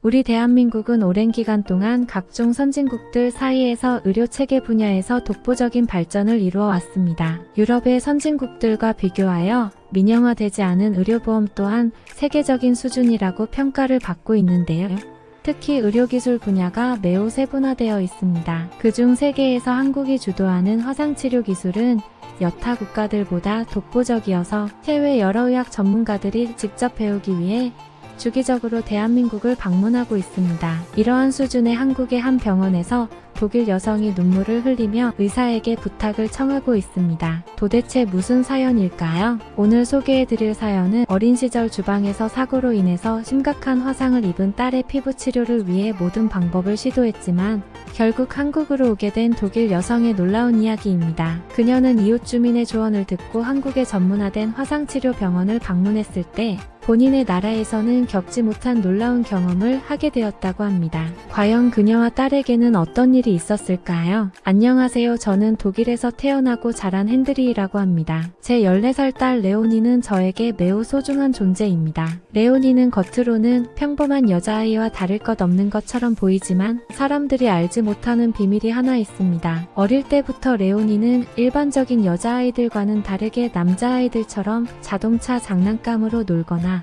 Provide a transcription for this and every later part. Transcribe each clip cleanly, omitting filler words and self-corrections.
우리 대한민국은 오랜 기간 동안 각종 선진국들 사이에서 의료체계 분야에서 독보적인 발전을 이루어 왔습니다. 유럽의 선진국들과 비교하여 민영화되지 않은 의료보험 또한 세계적인 수준이라고 평가를 받고 있는데요. 특히 의료기술 분야가 매우 세분화되어 있습니다. 그중 세계에서 한국이 주도하는 화상치료 기술은 여타 국가들보다 독보적이어서 해외 여러 의학 전문가들이 직접 배우기 위해 주기적으로 대한민국을 방문하고 있습니다. 이러한 수준의 한국의 한 병원에서 독일 여성이 눈물을 흘리며 의사에게 부탁을 청하고 있습니다. 도대체 무슨 사연일까요? 오늘 소개해드릴 사연은 어린 시절 주방에서 사고로 인해서 심각한 화상을 입은 딸의 피부 치료를 위해 모든 방법을 시도했지만 결국 한국으로 오게 된 독일 여성의 놀라운 이야기입니다. 그녀는 이웃 주민의 조언을 듣고 한국의 전문화된 화상치료 병원을 방문했을 때 본인의 나라에서는 겪지 못한 놀라운 경험을 하게 되었다고 합니다. 과연 그녀와 딸에게는 어떤 일이 있었을까요? 안녕하세요. 저는 독일에서 태어나고 자란 핸드리라고 합니다. 제 14살 딸 레오니는 저에게 매우 소중한 존재입니다. 레오니는 겉으로는 평범한 여자아이와 다를 것 없는 것처럼 보이지만 사람들이 알지 못하는 비밀이 하나 있습니다. 어릴 때부터 레오니는 일반적인 여자아이들과는 다르게 남자아이들처럼 자동차 장난감으로 놀거나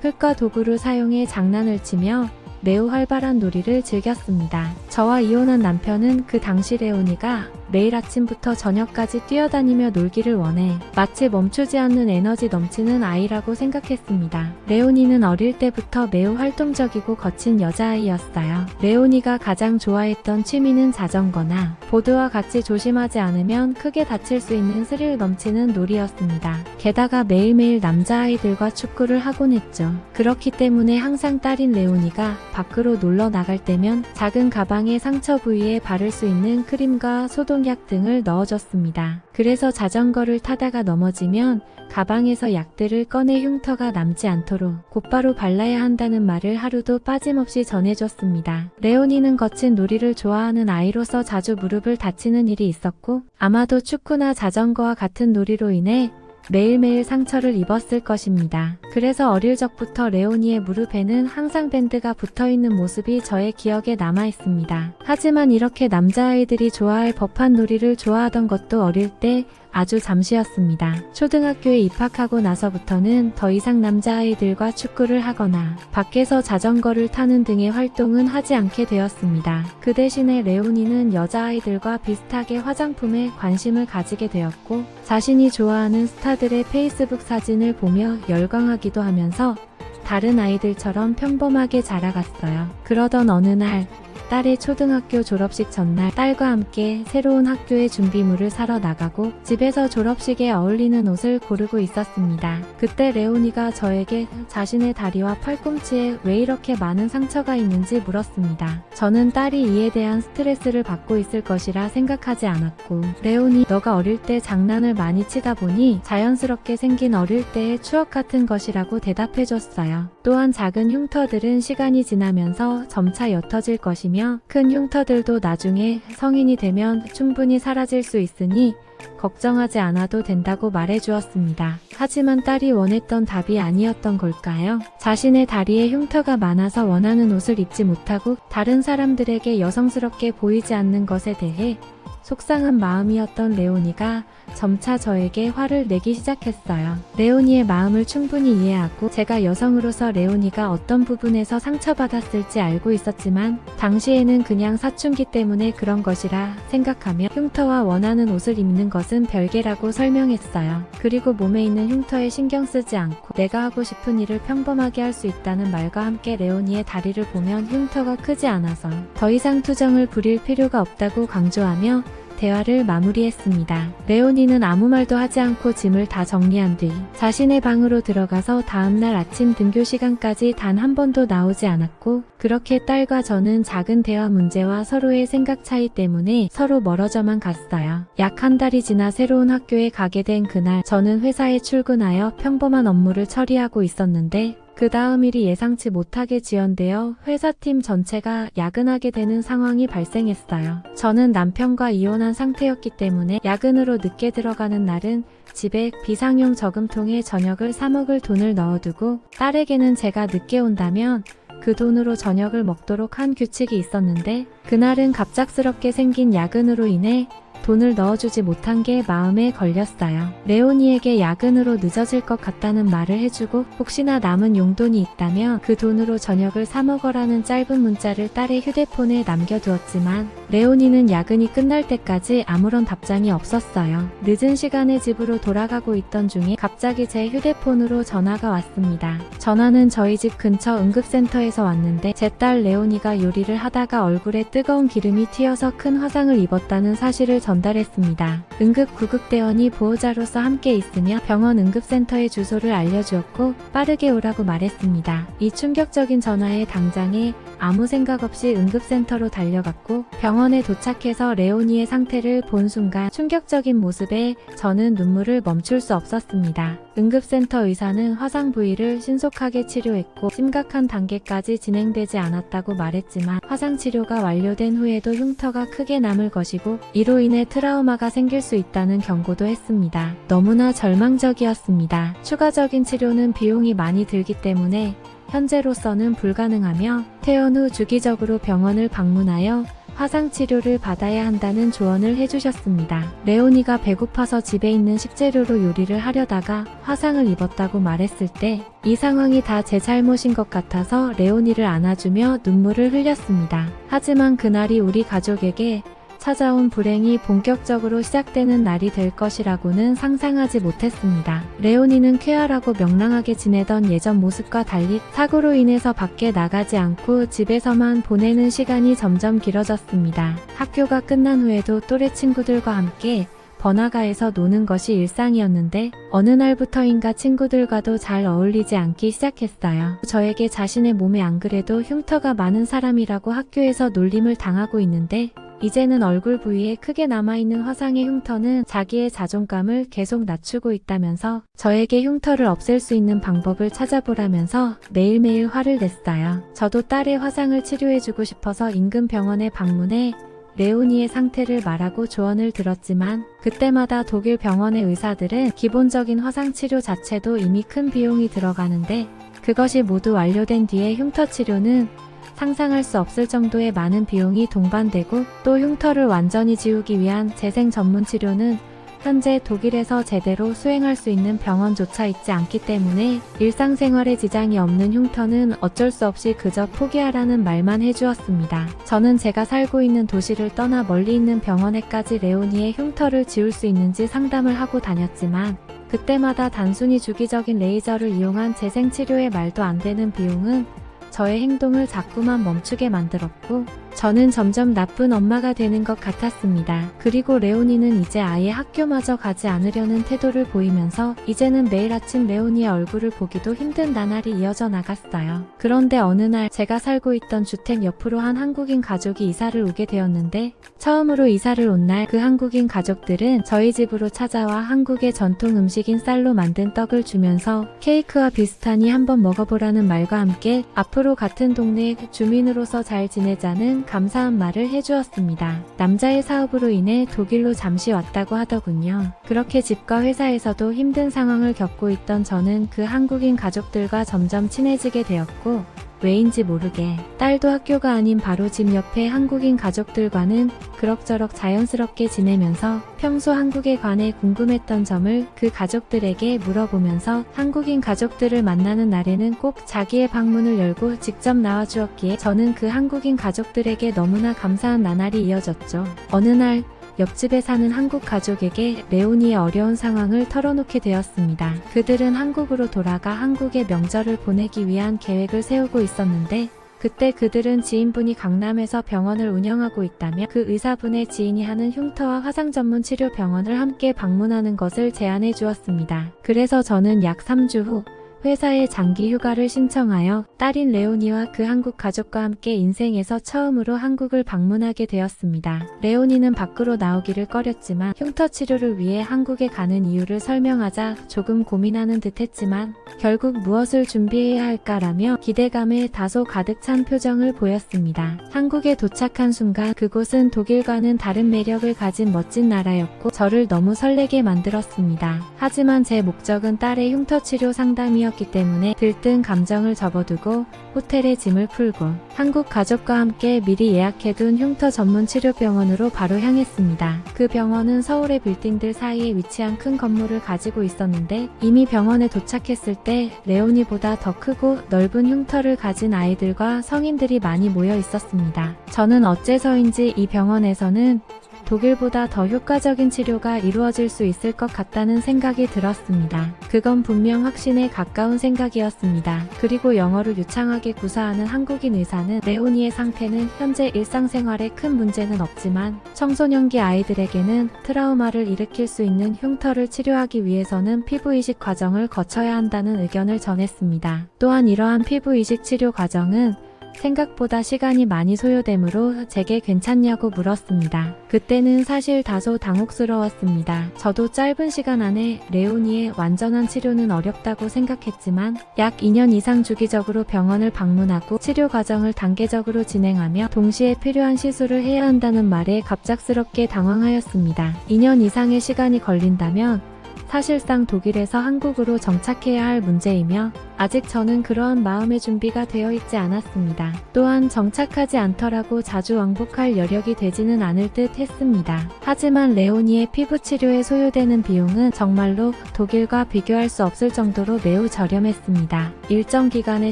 흙과 도구를 사용해 장난을 치며 매우 활발한 놀이를 즐겼습니다. 저와 이혼한 남편은 그 당시 레오니가 매일 아침부터 저녁까지 뛰어다니며 놀기를 원해 마치 멈추지 않는 에너지 넘치는 아이라고 생각했습니다. 레오니는 어릴 때부터 매우 활동적이고 거친 여자아이였어요. 레오니가 가장 좋아했던 취미는 자전거나 보드와 같이 조심하지 않으면 크게 다칠 수 있는 스릴 넘치는 놀이였습니다. 게다가 매일매일 남자아이들과 축구를 하곤 했죠. 그렇기 때문에 항상 딸인 레오니가 밖으로 놀러 나갈 때면 작은 가방에 상처 부위에 바를 수 있는 크림과 소독약 등을 넣어줬습니다. 그래서 자전거를 타다가 넘어지면 가방에서 약들을 꺼내 흉터가 남지 않도록 곧바로 발라야 한다는 말을 하루도 빠짐없이 전해줬습니다. 레오니는 거친 놀이를 좋아하는 아이로서 자주 무릎을 다치는 일이 있었고 아마도 축구나 자전거와 같은 놀이로 인해 매일매일 상처를 입었을 것입니다. 그래서 어릴 적부터 레오니의 무릎에는 항상 밴드가 붙어있는 모습이 저의 기억에 남아있습니다. 하지만 이렇게 남자아이들이 좋아할 법한 놀이를 좋아하던 것도 어릴 때 아주 잠시였습니다. 초등학교에 입학하고 나서부터는 더 이상 남자아이들과 축구를 하거나 밖에서 자전거를 타는 등의 활동은 하지 않게 되었습니다. 그 대신에 레오니는 여자아이들과 비슷하게 화장품에 관심을 가지게 되었고 자신이 좋아하는 스타들의 페이스북 사진을 보며 열광하기도 하면서 다른 아이들처럼 평범하게 자라갔어요. 그러던 어느 날 딸의 초등학교 졸업식 전날 딸과 함께 새로운 학교의 준비물을 사러 나가고 집에서 졸업식에 어울리는 옷을 고르고 있었습니다. 그때 레오니가 저에게 자신의 다리와 팔꿈치에 왜 이렇게 많은 상처가 있는지 물었습니다. 저는 딸이 이에 대한 스트레스를 받고 있을 것이라 생각하지 않았고 레오니 너가 어릴 때 장난을 많이 치다 보니 자연스럽게 생긴 어릴 때의 추억 같은 것이라고 대답해줬어요. 또한 작은 흉터들은 시간이 지나면서 점차 옅어질 것이며 큰 흉터들도 나중에 성인이 되면 충분히 사라질 수 있으니 걱정하지 않아도 된다고 말해주었습니다. 하지만 딸이 원했던 답이 아니었던 걸까요? 자신의 다리에 흉터가 많아서 원하는 옷을 입지 못하고 다른 사람들에게 여성스럽게 보이지 않는 것에 대해 속상한 마음이었던 레오니가 점차 저에게 화를 내기 시작했어요. 레오니의 마음을 충분히 이해하고 제가 여성으로서 레오니가 어떤 부분에서 상처받았을지 알고 있었지만 당시에는 그냥 사춘기 때문에 그런 것이라 생각하며 흉터와 원하는 옷을 입는 것은 별개라고 설명했어요. 그리고 몸에 있는 흉터에 신경 쓰지 않고 내가 하고 싶은 일을 평범하게 할 수 있다는 말과 함께 레오니의 다리를 보면 흉터가 크지 않아서 더 이상 투정을 부릴 필요가 없다고 강조하며 대화를 마무리했습니다. 레오니는 아무 말도 하지 않고 짐을 다 정리한 뒤 자신의 방으로 들어가서 다음날 아침 등교 시간까지 단 한 번도 나오지 않았고 그렇게 딸과 저는 작은 대화 문제와 서로의 생각 차이 때문에 서로 멀어져만 갔어요. 약 한 달이 지나 새로운 학교에 가게 된 그날 저는 회사에 출근하여 평범한 업무를 처리하고 있었는데 그 다음 일이 예상치 못하게 지연되어 회사팀 전체가 야근하게 되는 상황이 발생했어요. 저는 남편과 이혼한 상태였기 때문에 야근으로 늦게 들어가는 날은 집에 비상용 저금통에 저녁을 사 먹을 돈을 넣어두고 딸에게는 제가 늦게 온다면 그 돈으로 저녁을 먹도록 한 규칙이 있었는데 그날은 갑작스럽게 생긴 야근으로 인해 돈을 넣어주지 못한 게 마음에 걸렸어요. 레오니에게 야근으로 늦어질 것 같다는 말을 해주고 혹시나 남은 용돈이 있다면 그 돈으로 저녁을 사 먹어라는 짧은 문자를 딸의 휴대폰에 남겨두었지만 레오니는 야근이 끝날 때까지 아무런 답장이 없었어요. 늦은 시간에 집으로 돌아가고 있던 중에 갑자기 제 휴대폰으로 전화가 왔습니다. 전화는 저희 집 근처 응급센터에서 왔는데 제 딸 레오니가 요리를 하다가 얼굴에 뜨거운 기름이 튀어서 큰 화상을 입었다는 사실을 전달했습니다. 응급 구급대원이 보호자로서 함께 있으며 병원 응급센터의 주소를 알려주었고 빠르게 오라고 말했습니다. 이 충격적인 전화에 당장에 아무 생각 없이 응급센터로 달려갔고 병원에 도착해서 레오니의 상태를 본 순간 충격적인 모습에 저는 눈물을 멈출 수 없었습니다. 응급센터 의사는 화상 부위를 신속하게 치료했고 심각한 단계까지 진행되지 않았다고 말했지만 화상 치료가 완료된 후에도 흉터가 크게 남을 것이고 이로 인해 트라우마가 생길 수 있다는 경고도 했습니다. 너무나 절망적이었습니다. 추가적인 치료는 비용이 많이 들기 때문에 현재로서는 불가능하며 퇴원 후 주기적으로 병원을 방문하여 화상 치료를 받아야 한다는 조언을 해주셨습니다. 레오니가 배고파서 집에 있는 식재료로 요리를 하려다가 화상을 입었다고 말했을 때 이 상황이 다 제 잘못인 것 같아서 레오니를 안아주며 눈물을 흘렸습니다. 하지만 그날이 우리 가족에게 찾아온 불행이 본격적으로 시작되는 날이 될 것이라고는 상상하지 못했습니다. 레오니는 쾌활하고 명랑하게 지내던 예전 모습과 달리 사고로 인해서 밖에 나가지 않고 집에서만 보내는 시간이 점점 길어졌습니다. 학교가 끝난 후에도 또래 친구들과 함께 번화가에서 노는 것이 일상이었는데 어느 날부터인가 친구들과도 잘 어울리지 않기 시작했어요. 저에게 자신의 몸에 안 그래도 흉터가 많은 사람이라고 학교에서 놀림을 당하고 있는데 이제는 얼굴 부위에 크게 남아있는 화상의 흉터는 자기의 자존감을 계속 낮추고 있다면서 저에게 흉터를 없앨 수 있는 방법을 찾아보라면서 매일매일 화를 냈어요. 저도 딸의 화상을 치료해주고 싶어서 인근 병원에 방문해 레오니의 상태를 말하고 조언을 들었지만 그때마다 독일 병원의 의사들은 기본적인 화상 치료 자체도 이미 큰 비용이 들어가는데 그것이 모두 완료된 뒤에 흉터 치료는 상상할 수 없을 정도의 많은 비용이 동반되고 또 흉터를 완전히 지우기 위한 재생 전문 치료는 현재 독일에서 제대로 수행할 수 있는 병원조차 있지 않기 때문에 일상생활에 지장이 없는 흉터는 어쩔 수 없이 그저 포기하라는 말만 해주었습니다. 저는 제가 살고 있는 도시를 떠나 멀리 있는 병원에까지 레오니의 흉터를 지울 수 있는지 상담을 하고 다녔지만 그때마다 단순히 주기적인 레이저를 이용한 재생치료의 말도 안 되는 비용은 저의 행동을 자꾸만 멈추게 만들었고 저는 점점 나쁜 엄마가 되는 것 같았습니다. 그리고 레오니는 이제 아예 학교마저 가지 않으려는 태도를 보이면서 이제는 매일 아침 레오니의 얼굴을 보기도 힘든 나날이 이어져 나갔어요. 그런데 어느 날 제가 살고 있던 주택 옆으로 한 한국인 가족이 이사를 오게 되었는데 처음으로 이사를 온 날 그 한국인 가족들은 저희 집으로 찾아와 한국의 전통 음식인 쌀로 만든 떡을 주면서 케이크와 비슷하니 한번 먹어보라는 말과 함께 앞으로 같은 동네 주민으로서 잘 지내자는 감사한 말을 해주었습니다. 남자의 사업으로 인해 독일로 잠시 왔다고 하더군요. 그렇게 집과 회사에서도 힘든 상황을 겪고 있던 저는 그 한국인 가족들과 점점 친해지게 되었고 왜인지 모르게 딸도 학교가 아닌 바로 집 옆에 한국인 가족들과는 그럭저럭 자연스럽게 지내면서 평소 한국에 관해 궁금했던 점을 그 가족들에게 물어보면서 한국인 가족들을 만나는 날에는 꼭 자기의 방문을 열고 직접 나와주었기에 저는 그 한국인 가족들에게 너무나 감사한 나날이 이어졌죠. 어느 날 옆집에 사는 한국 가족에게 레오니의 어려운 상황을 털어놓게 되었습니다. 그들은 한국으로 돌아가 한국의 명절을 보내기 위한 계획을 세우고 있었는데 그때 그들은 지인분이 강남에서 병원을 운영하고 있다며 그 의사분의 지인이 하는 흉터와 화상 전문 치료 병원을 함께 방문하는 것을 제안해 주었습니다. 그래서 저는 약 3주 후 회사에 장기 휴가를 신청하여 딸인 레오니와 그 한국 가족과 함께 인생에서 처음으로 한국을 방문하게 되었습니다. 레오니는 밖으로 나오기를 꺼렸지만 흉터 치료를 위해 한국에 가는 이유를 설명하자 조금 고민하는 듯 했지만 결국 무엇을 준비해야 할까라며 기대감에 다소 가득 찬 표정을 보였습니다. 한국에 도착한 순간 그곳은 독일과는 다른 매력을 가진 멋진 나라였고 저를 너무 설레게 만들었습니다. 하지만 제 목적은 딸의 흉터 치료 상담이었 상황이었기 때문에 들뜬 감정을 접어두고 호텔에 짐을 풀고 한국 가족과 함께 미리 예약해둔 흉터 전문 치료병원으로 바로 향했습니다. 그 병원은 서울의 빌딩들 사이에 위치한 큰 건물을 가지고 있었는데 이미 병원에 도착했을 때 레오니보다 더 크고 넓은 흉터를 가진 아이들과 성인들이 많이 모여 있었습니다. 저는 어째서인지 이 병원에서는 독일보다 더 효과적인 치료가 이루어질 수 있을 것 같다는 생각이 들었습니다. 그건 분명 확신에 가까운 생각이었습니다. 그리고 영어를 유창하게 구사하는 한국인 의사는 레오니의 상태는 현재 일상생활에 큰 문제는 없지만 청소년기 아이들에게는 트라우마를 일으킬 수 있는 흉터를 치료하기 위해서는 피부 이식 과정을 거쳐야 한다는 의견을 전했습니다. 또한 이러한 피부 이식 치료 과정은 생각보다 시간이 많이 소요되므로 제게 괜찮냐고 물었습니다. 그때는 사실 다소 당혹스러웠습니다. 저도 짧은 시간 안에 레오니의 완전한 치료는 어렵다고 생각했지만 약 2년 이상 주기적으로 병원을 방문하고 치료 과정을 단계적으로 진행하며 동시에 필요한 시술을 해야 한다는 말에 갑작스럽게 당황하였습니다. 2년 이상의 시간이 걸린다면 사실상 독일에서 한국으로 정착해야 할 문제이며 아직 저는 그러한 마음의 준비가 되어 있지 않았습니다. 또한 정착하지 않더라도 자주 왕복할 여력이 되지는 않을 듯 했습니다. 하지만 레오니의 피부 치료에 소요되는 비용은 정말로 독일과 비교할 수 없을 정도로 매우 저렴했습니다. 일정 기간의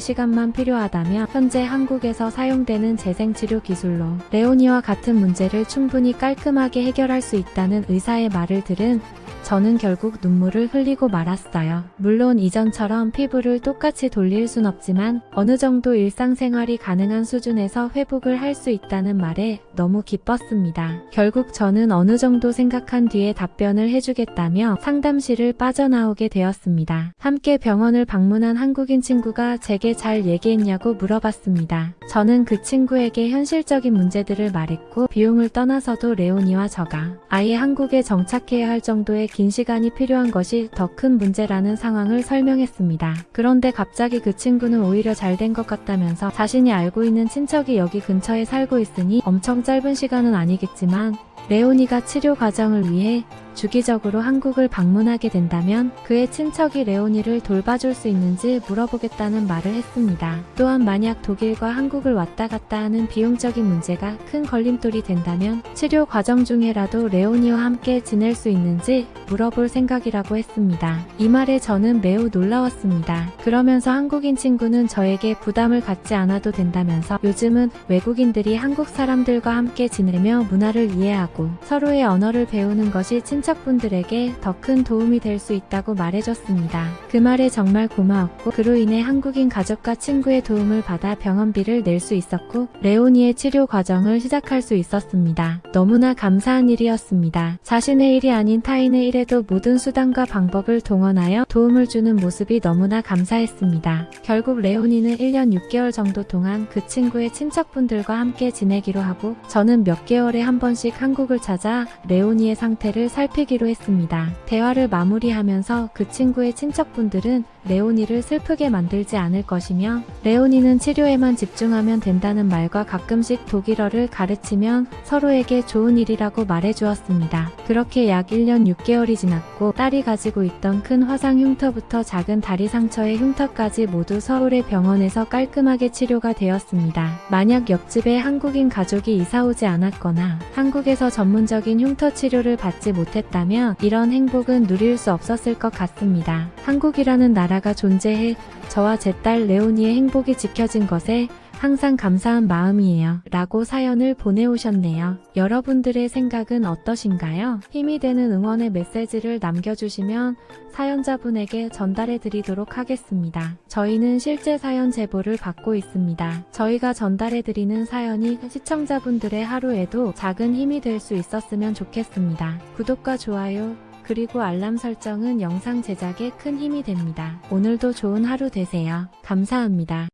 시간만 필요하다면 현재 한국에서 사용되는 재생치료 기술로 레오니와 같은 문제를 충분히 깔끔하게 해결할 수 있다는 의사의 말을 들은 저는 결국 눈물을 흘리고 말았어요. 물론 이전처럼 피부를 똑같이 돌릴 순 없지만 어느 정도 일상생활이 가능한 수준에서 회복을 할 수 있다는 말에 너무 기뻤습니다. 결국 저는 어느 정도 생각한 뒤에 답변을 해주겠다며 상담실을 빠져나오게 되었습니다. 함께 병원을 방문한 한국인 친구가 제게 잘 얘기했냐고 물어봤습니다. 저는 그 친구에게 현실적인 문제들을 말했고 비용을 떠나서도 레오니와 저가 아예 한국에 정착해야 할 정도의 긴 시간이 필요한 것이 더 큰 문제라는 상황을 설명했습니다. 그런데 갑자기 그 친구는 오히려 잘 된 것 같다면서 자신이 알고 있는 친척이 여기 근처에 살고 있으니 엄청 짧은 시간은 아니겠지만 레오니가 치료 과정을 위해 주기적으로 한국을 방문하게 된다면 그의 친척이 레오니를 돌봐줄 수 있는지 물어보겠다는 말을 했습니다. 또한 만약 독일과 한국을 왔다 갔다 하는 비용적인 문제가 큰 걸림돌이 된다면 치료 과정 중에라도 레오니와 함께 지낼 수 있는지 물어볼 생각이라고 했습니다. 이 말에 저는 매우 놀라웠습니다. 그러면서 한국인 친구는 저에게 부담을 갖지 않아도 된다면서 요즘은 외국인들이 한국 사람들과 함께 지내며 문화를 이해하고 서로의 언어를 배우는 것이 친척분들에게 더 큰 도움이 될 수 있다고 말해줬습니다. 그 말에 정말 고마웠고 그로 인해 한국인 가족과 친구의 도움을 받아 병원비를 낼 수 있었고 레오니의 치료 과정을 시작할 수 있었습니다. 너무나 감사한 일이었습니다. 자신의 일이 아닌 타인의 일에도 모든 수단과 방법을 동원하여 도움을 주는 모습이 너무나 감사했습니다. 결국 레오니는 1년 6개월 정도 동안 그 친구의 친척분들과 함께 지내기로 하고 저는 몇 개월에 한 번씩 한국을 찾아 레오니의 상태를 살피기로 했습니다. 대화를 마무리하면서 그 친구의 친척분들은 레오니를 슬프게 만들지 않을 것이며 레오니는 치료에만 집중하면 된다는 말과 가끔씩 독일어를 가르치면 서로에게 좋은 일이라고 말해주었습니다. 그렇게 약 1년 6개월이 지났고 딸이 가지고 있던 큰 화상 흉터부터 작은 다리 상처의 흉터까지 모두 서울의 병원에서 깔끔하게 치료가 되었습니다. 만약 옆집에 한국인 가족이 이사오지 않았거나 한국에서 전문적인 흉터 치료를 받지 못했다면 이런 행복은 누릴 수 없었을 것 같습니다. 한국이라는 나라가 존재해 저와 제 딸 레오니의 행복이 지켜진 것에 항상 감사한 마음이에요. 라고 사연을 보내오셨네요. 여러분들의 생각은 어떠신가요? 힘이 되는 응원의 메시지를 남겨주시면 사연자분에게 전달해 드리도록 하겠습니다. 저희는 실제 사연 제보를 받고 있습니다. 저희가 전달해 드리는 사연이 시청자분들의 하루에도 작은 힘이 될 수 있었으면 좋겠습니다. 구독과 좋아요 그리고 알람 설정은 영상 제작에 큰 힘이 됩니다. 오늘도 좋은 하루 되세요. 감사합니다.